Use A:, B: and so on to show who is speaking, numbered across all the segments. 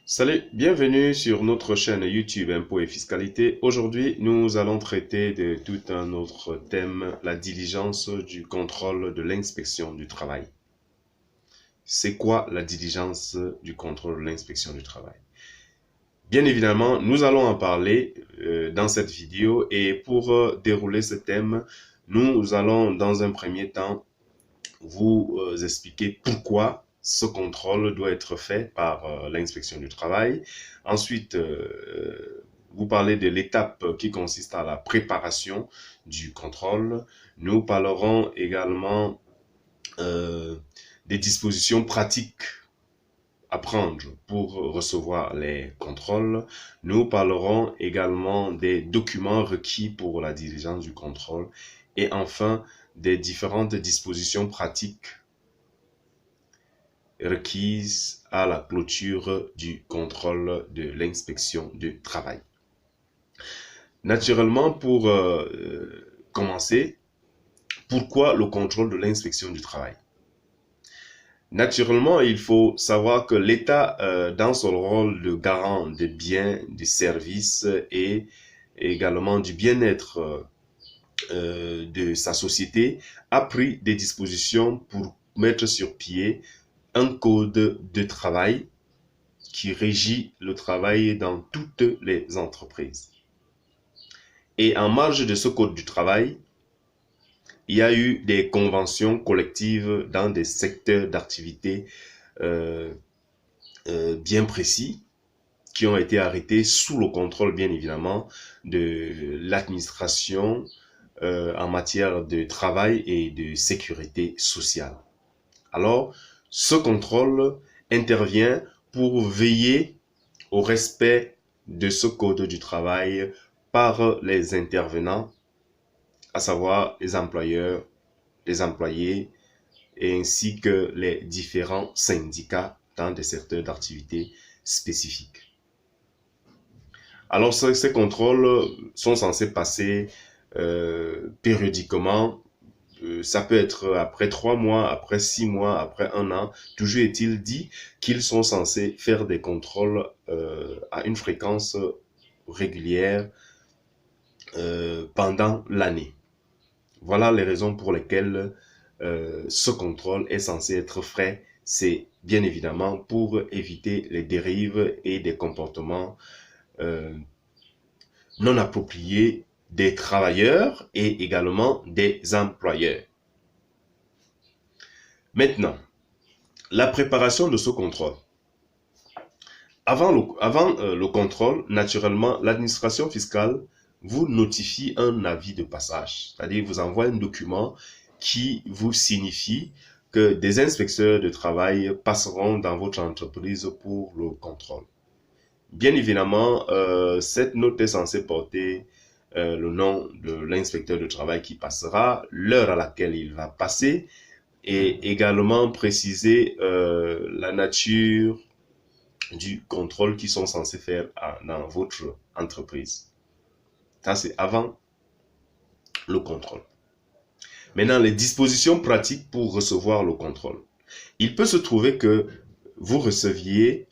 A: Salut, bienvenue sur notre chaîne YouTube Impôts et Fiscalité. Aujourd'hui, nous allons traiter de tout un autre thème, la diligence du contrôle de l'inspection du travail. C'est quoi la diligence du contrôle de l'inspection du travail? Bien évidemment, nous allons en parler dans cette vidéo et pour dérouler ce thème, nous allons dans un premier temps vous expliquer pourquoi ce contrôle doit être fait par l'inspection du travail. Ensuite, vous parlez de l'étape qui consiste à la préparation du contrôle. Nous parlerons également des dispositions pratiques à prendre pour recevoir les contrôles. Nous parlerons également des documents requis pour la diligence du contrôle et enfin des différentes dispositions pratiques requises à la clôture du contrôle de l'inspection du travail. Naturellement, pour commencer, pourquoi le contrôle de l'inspection du travail? Naturellement, il faut savoir que l'État, dans son rôle de garant des biens, des services et également du bien-être de sa société, a pris des dispositions pour mettre sur pied un code de travail qui régit le travail dans toutes les entreprises. Et en marge de ce code du travail, il y a eu des conventions collectives dans des secteurs d'activité bien précis qui ont été arrêtés sous le contrôle, bien évidemment, de l'administration en matière de travail et de sécurité sociale. Alors, ce contrôle intervient pour veiller au respect de ce code du travail par les intervenants, à savoir les employeurs, les employés, et ainsi que les différents syndicats dans des secteurs d'activité spécifiques. Alors, ces contrôles sont censés passer périodiquement. Ça peut être après 3 mois, après 6 mois, après 1 an. Toujours est-il dit qu'ils sont censés faire des contrôles à une fréquence régulière pendant l'année. Voilà les raisons pour lesquelles ce contrôle est censé être fait. C'est bien évidemment pour éviter les dérives et des comportements non appropriés des travailleurs et également des employeurs. Maintenant, la préparation de ce contrôle. Avant le contrôle, naturellement, l'administration fiscale vous notifie un avis de passage, c'est-à-dire vous envoie un document qui vous signifie que des inspecteurs de travail passeront dans votre entreprise pour le contrôle. Bien évidemment, cette note est censée porter le nom de l'inspecteur de travail qui passera, l'heure à laquelle il va passer, et également préciser la nature du contrôle qu'ils sont censés faire dans votre entreprise. Ça, c'est avant le contrôle. Maintenant, les dispositions pratiques pour recevoir le contrôle. Il peut se trouver que vous receviez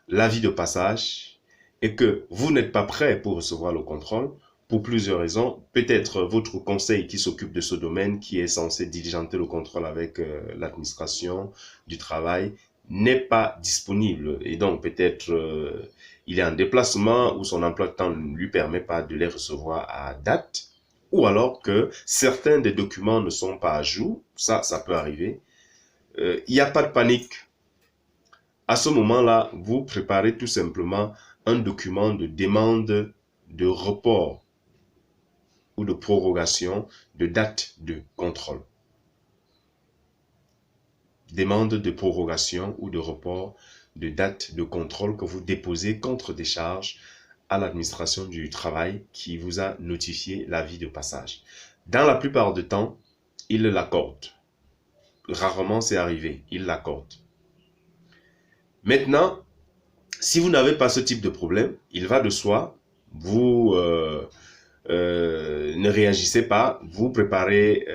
A: l'avis de passage et que vous n'êtes pas prêt pour recevoir le contrôle pour plusieurs raisons. Peut-être votre conseil qui s'occupe de ce domaine, qui est censé diligenter le contrôle avec l'administration du travail, n'est pas disponible. Et donc, peut-être il est en déplacement ou son emploi de temps ne lui permet pas de les recevoir à date. Ou alors que certains des documents ne sont pas à jour. Ça peut arriver. Il n'y a pas de panique. À ce moment-là, vous préparez tout simplement un document de demande de report ou de prorogation de date de contrôle. Demande de prorogation ou de report de date de contrôle que vous déposez contre décharge à l'administration du travail qui vous a notifié l'avis de passage. Dans la plupart du temps, il l'accorde. Rarement c'est arrivé, il l'accorde. Maintenant, si vous n'avez pas ce type de problème, il va de soi, vous ne réagissez pas, vous préparez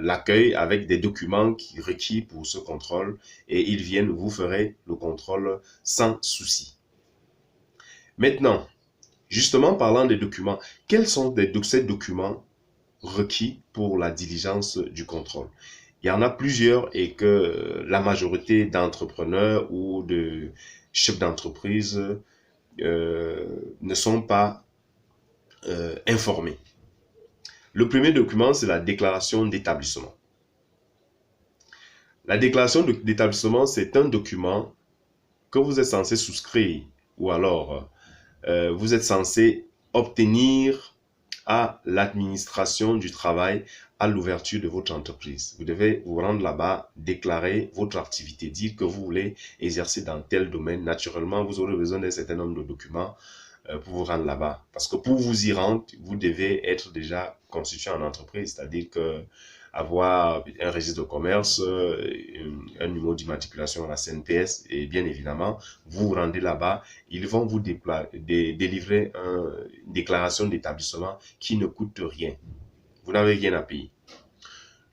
A: l'accueil avec des documents requis pour ce contrôle et ils viennent, vous ferez le contrôle sans souci. Maintenant, justement parlant des documents, quels sont ces documents requis pour la diligence du contrôle? Il y en a plusieurs et que la majorité d'entrepreneurs ou de chefs d'entreprise ne sont pas informés. Le premier document, c'est la déclaration d'établissement. La déclaration d'établissement, c'est un document que vous êtes censé souscrire ou alors vous êtes censé obtenir à l'administration du travail à l'ouverture de votre entreprise. Vous devez vous rendre là-bas, déclarer votre activité, dire que vous voulez exercer dans tel domaine. Naturellement, vous aurez besoin d'un certain nombre de documents pour vous rendre là-bas. Parce que pour vous y rendre, vous devez être déjà constitué en entreprise, c'est-à-dire que avoir un registre de commerce, un numéro d'immatriculation à la CNPS et bien évidemment, vous vous rendez là-bas, ils vont vous délivrer une déclaration d'établissement qui ne coûte rien. Vous n'avez rien à payer.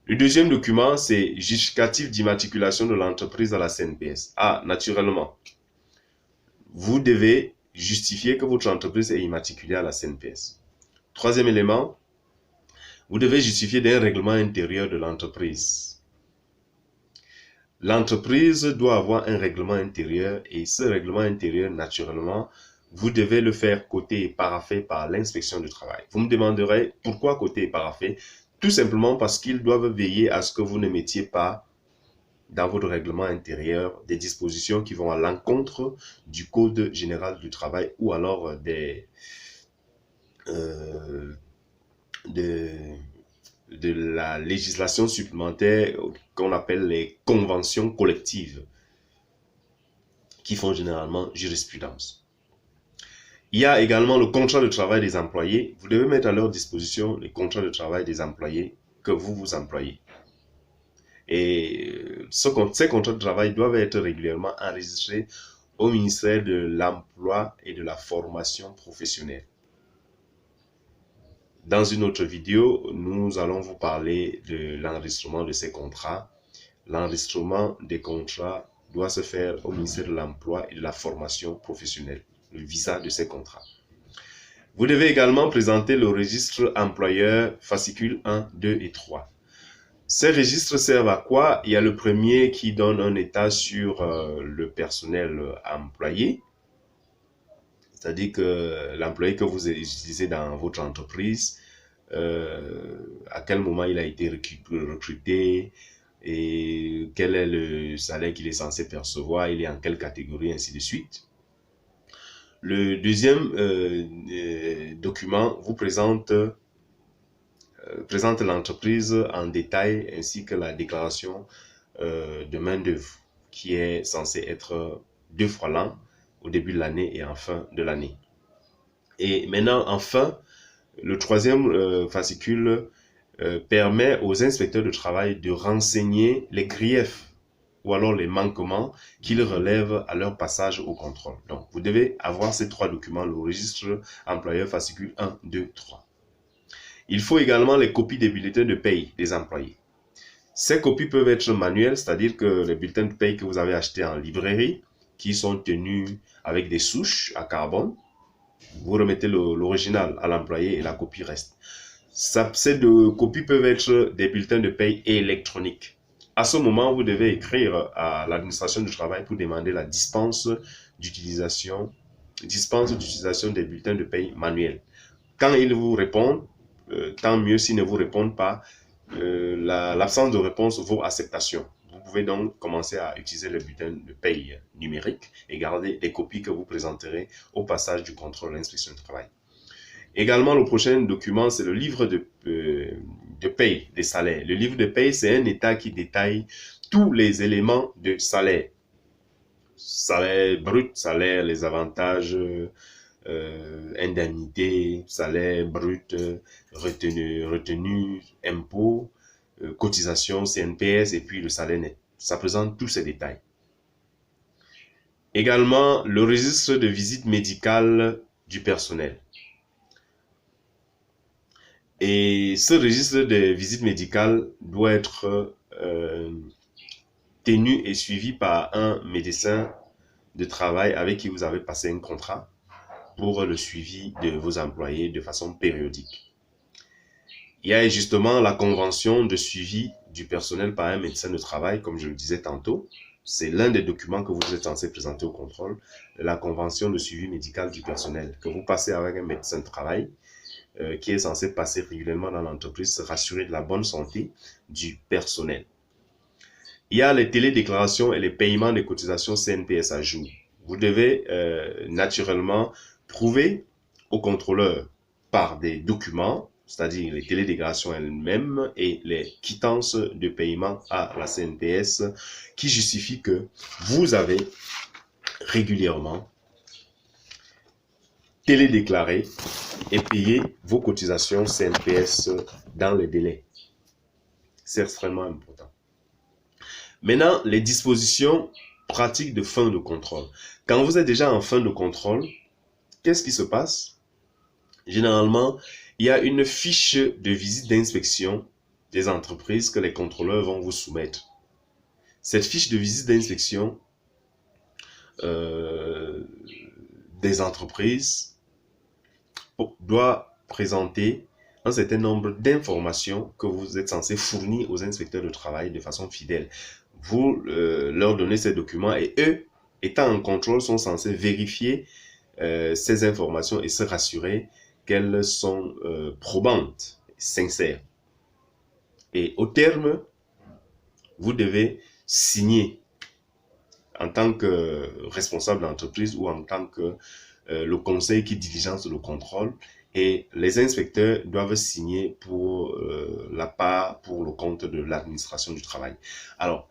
A: Le deuxième document, c'est justificatif d'immatriculation de l'entreprise à la CNPS. Ah, naturellement, vous devez justifier que votre entreprise est immatriculée à la CNPS. Troisième élément, vous devez justifier d'un règlement intérieur de l'entreprise. L'entreprise doit avoir un règlement intérieur et ce règlement intérieur, naturellement, vous devez le faire coter et parapher par l'inspection du travail. Vous me demanderez pourquoi coter et parapher? Tout simplement parce qu'ils doivent veiller à ce que vous ne mettiez pas dans votre règlement intérieur des dispositions qui vont à l'encontre du Code général du travail ou alors de la législation supplémentaire qu'on appelle les conventions collectives qui font généralement jurisprudence. Il y a également le contrat de travail des employés. Vous devez mettre à leur disposition les contrats de travail des employés que vous employez. Et ces contrats de travail doivent être régulièrement enregistrés au ministère de l'Emploi et de la Formation professionnelle. Dans une autre vidéo, nous allons vous parler de l'enregistrement de ces contrats. L'enregistrement des contrats doit se faire au ministère de l'Emploi et de la Formation professionnelle, le visa de ces contrats. Vous devez également présenter le registre employeur fascicule 1, 2 et 3. Ces registres servent à quoi? Il y a le premier qui donne un état sur le personnel employé, c'est-à-dire que l'employé que vous utilisez dans votre entreprise, à quel moment il a été recruté et quel est le salaire qu'il est censé percevoir, il est en quelle catégorie, ainsi de suite. Le deuxième document vous présente l'entreprise en détail ainsi que la déclaration de main-d'œuvre qui est censée être 2 fois l'an, au début de l'année et en fin de l'année. Et maintenant, enfin, le troisième fascicule permet aux inspecteurs de travail de renseigner les griefs ou alors les manquements qu'ils relèvent à leur passage au contrôle. Donc, vous devez avoir ces 3 documents, le registre employeur fascicule 1, 2, 3. Il faut également les copies des bulletins de paye des employés. Ces copies peuvent être manuelles, c'est-à-dire que les bulletins de paye que vous avez achetés en librairie, qui sont tenus avec des souches à carbone, vous remettez l'original à l'employé et la copie reste. Ces 2 copies peuvent être des bulletins de paye électroniques. À ce moment, vous devez écrire à l'administration du travail pour demander la dispense d'utilisation des bulletins de paye manuels. Quand ils vous répondent, tant mieux. S'ils ne vous répondent pas, l'absence de réponse vaut acceptation. Vous pouvez donc commencer à utiliser le bulletin de paye numérique et garder les copies que vous présenterez au passage du contrôle de l'inspection du travail. Également, le prochain document, c'est le livre de paye des salaires. Le livre de paye, c'est un état qui détaille tous les éléments de salaire. Salaire brut, salaire, les avantages, indemnité, salaire brut, retenu, impôt, cotisation, CNPS et puis le salaire net. Ça présente tous ces détails. Également, le registre de visite médicale du personnel. Et ce registre de visite médicale doit être tenu et suivi par un médecin de travail avec qui vous avez passé un contrat. pour le suivi de vos employés de façon périodique. Il y a justement la convention de suivi du personnel par un médecin de travail, comme je le disais tantôt. C'est l'un des documents que vous êtes censé présenter au contrôle, la convention de suivi médical du personnel, que vous passez avec un médecin de travail qui est censé passer régulièrement dans l'entreprise, se rassurer de la bonne santé du personnel. Il y a les télédéclarations et les paiements des cotisations CNPS à jour. Vous devez naturellement prouver au contrôleur par des documents, c'est-à-dire les télédéclarations elles-mêmes et les quittances de paiement à la CNPS qui justifient que vous avez régulièrement télédéclaré et payé vos cotisations CNPS dans les délais. C'est extrêmement important. Maintenant, les dispositions pratiques de fin de contrôle. Quand vous êtes déjà en fin de contrôle, qu'est-ce qui se passe? Généralement, il y a une fiche de visite d'inspection des entreprises que les contrôleurs vont vous soumettre. Cette fiche de visite d'inspection des entreprises doit présenter un certain nombre d'informations que vous êtes censé fournir aux inspecteurs de travail de façon fidèle. Vous leur donnez ces documents et eux, étant en contrôle, sont censés vérifier ces informations et se rassurer qu'elles sont probantes, sincères. Et au terme, vous devez signer en tant que responsable d'entreprise ou en tant que le conseil qui diligence le contrôle, et les inspecteurs doivent signer pour pour le compte de l'administration du travail. Alors,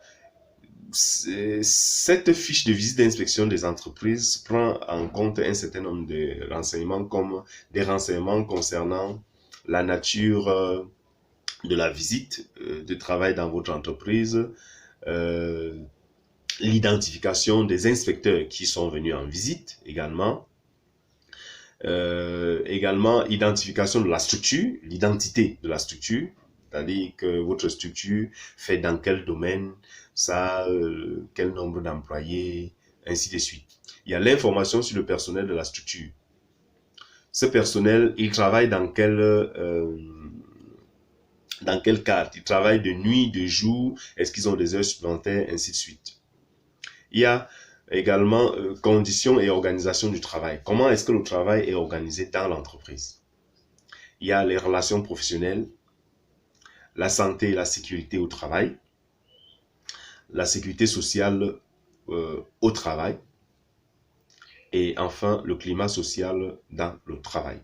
A: cette fiche de visite d'inspection des entreprises prend en compte un certain nombre de renseignements, comme des renseignements concernant la nature de la visite de travail dans votre entreprise, l'identification des inspecteurs qui sont venus en visite également, également identification de la structure, l'identité de la structure, c'est-à-dire que votre structure fait dans quel domaine, ça, quel nombre d'employés, ainsi de suite. Il y a l'information sur le personnel de la structure. Ce personnel, il travaille dans quel cadre? Il travaille de nuit, de jour, est-ce qu'ils ont des heures supplémentaires, ainsi de suite. Il y a également conditions et organisation du travail. Comment est-ce que le travail est organisé dans l'entreprise? Il y a les relations professionnelles, la santé et la sécurité au travail, la sécurité sociale au travail, et enfin le climat social dans le travail.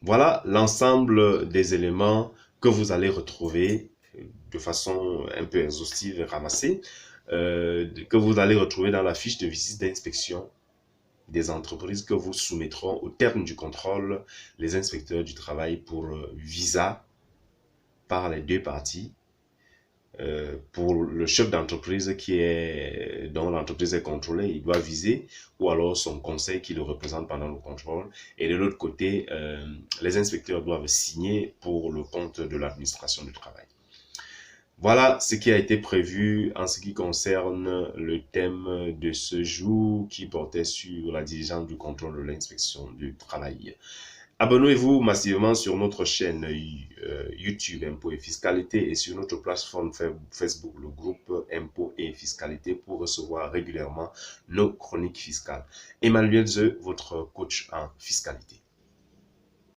A: Voilà l'ensemble des éléments que vous allez retrouver de façon un peu exhaustive et ramassée, que vous allez retrouver dans la fiche de visite d'inspection des entreprises que vous soumettront au terme du contrôle les inspecteurs du travail pour visa par les deux parties. Pour le chef d'entreprise dont l'entreprise est contrôlée, il doit viser, ou alors son conseil qui le représente pendant le contrôle. Et de l'autre côté, les inspecteurs doivent signer pour le compte de l'administration du travail. Voilà ce qui a été prévu en ce qui concerne le thème de ce jour qui portait sur la diligence du contrôle de l'inspection du travail. Abonnez-vous massivement sur notre chaîne YouTube Impôts et Fiscalité et sur notre plateforme Facebook, le groupe Impôts et Fiscalité, pour recevoir régulièrement nos chroniques fiscales. Emmanuel Ze, votre coach en fiscalité.